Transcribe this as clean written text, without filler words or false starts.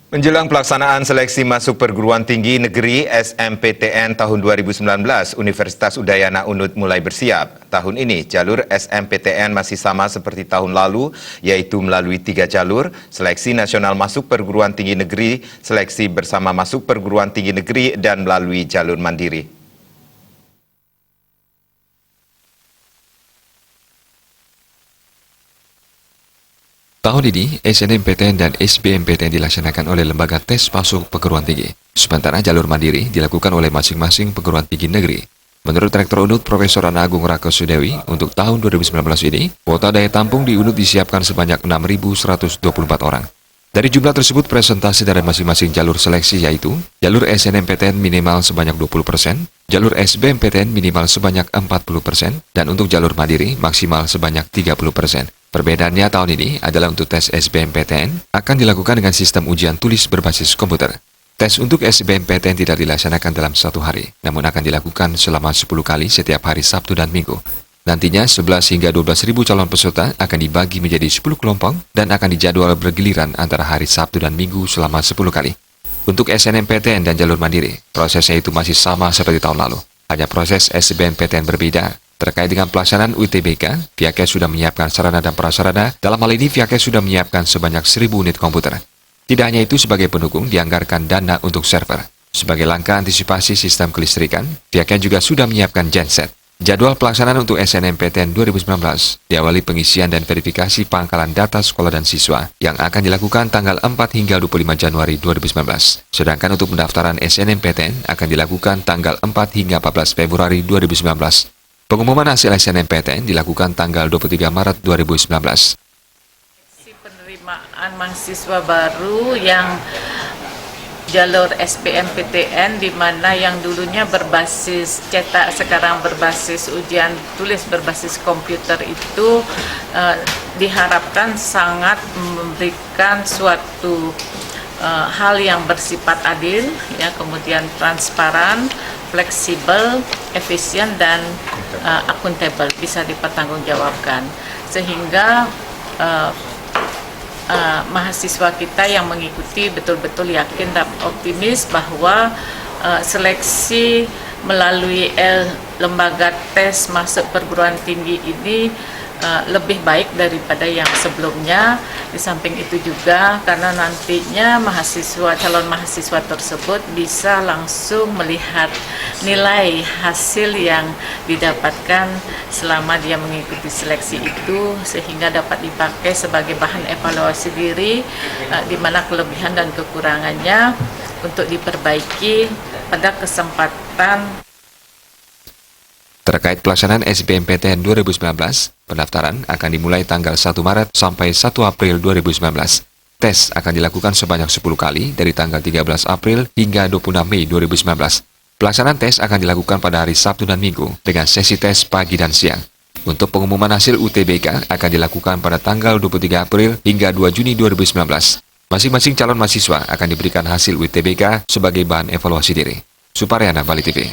Menjelang pelaksanaan seleksi masuk perguruan tinggi negeri SMPTN tahun 2019, Universitas Udayana Unut mulai bersiap. Tahun ini, jalur SMPTN masih sama seperti tahun lalu, yaitu melalui 3 jalur, seleksi nasional masuk perguruan tinggi negeri, seleksi bersama masuk perguruan tinggi negeri, dan melalui jalur mandiri. Tahun ini, SNMPTN dan SBMPTN dilaksanakan oleh lembaga tes masuk perguruan tinggi. Sementara jalur mandiri dilakukan oleh masing-masing perguruan tinggi negeri. Menurut Rektor UNUT Profesor Ana Agung Rakosudewi, untuk tahun 2019 ini, kuota daya tampung di UNUT disiapkan sebanyak 6.124 orang. Dari jumlah tersebut, presentasi dari masing-masing jalur seleksi yaitu jalur SNMPTN minimal sebanyak 20%, jalur SBMPTN minimal sebanyak 40%, dan untuk jalur mandiri maksimal sebanyak 30%. Perbedaannya tahun ini adalah untuk tes SBMPTN akan dilakukan dengan sistem ujian tulis berbasis komputer. Tes untuk SBMPTN tidak dilaksanakan dalam satu hari, namun akan dilakukan selama 10 kali setiap hari Sabtu dan Minggu. Nantinya 11 hingga 12 ribu calon peserta akan dibagi menjadi 10 kelompok dan akan dijadwal bergiliran antara hari Sabtu dan Minggu selama 10 kali. Untuk SNMPTN dan jalur mandiri, prosesnya itu masih sama seperti tahun lalu. Hanya proses SBMPTN berbeda. Terkait dengan pelaksanaan UTBK, pihaknya sudah menyiapkan sarana dan prasarana. Dalam hal ini, pihaknya sudah menyiapkan sebanyak 1.000 unit komputer. Tidak hanya itu, sebagai pendukung dianggarkan dana untuk server. Sebagai langkah antisipasi sistem kelistrikan, pihaknya juga sudah menyiapkan genset. Jadwal pelaksanaan untuk SNMPTN 2019 diawali pengisian dan verifikasi pangkalan data sekolah dan siswa yang akan dilakukan tanggal 4 hingga 25 Januari 2019. Sedangkan untuk pendaftaran SNMPTN akan dilakukan tanggal 4 hingga 14 Februari 2019. Pengumuman hasil SNMPTN dilakukan tanggal 23 Maret 2019. Penerimaan mahasiswa baru yang jalur SBMPTN di mana yang dulunya berbasis cetak sekarang berbasis ujian tulis berbasis komputer itu diharapkan sangat memberikan suatu hal yang bersifat adil, ya, kemudian transparan, fleksibel, efisien, dan akuntabel, bisa dipertanggungjawabkan, sehingga mahasiswa kita yang mengikuti betul-betul yakin dan optimis bahwa seleksi melalui lembaga tes masuk perguruan tinggi ini lebih baik daripada yang sebelumnya. Di samping itu juga karena nantinya calon mahasiswa tersebut bisa langsung melihat nilai hasil yang didapatkan selama dia mengikuti seleksi itu, sehingga dapat dipakai sebagai bahan evaluasi diri, di mana kelebihan dan kekurangannya untuk diperbaiki pada kesempatan. Terkait pelaksanaan SBMPTN 2019, pendaftaran akan dimulai tanggal 1 Maret sampai 1 April 2019. Tes akan dilakukan sebanyak 10 kali dari tanggal 13 April hingga 26 Mei 2019. Pelaksanaan tes akan dilakukan pada hari Sabtu dan Minggu dengan sesi tes pagi dan siang. Untuk pengumuman hasil UTBK akan dilakukan pada tanggal 23 April hingga 2 Juni 2019. Masing-masing calon mahasiswa akan diberikan hasil UTBK sebagai bahan evaluasi diri. Suparyana, Bali TV.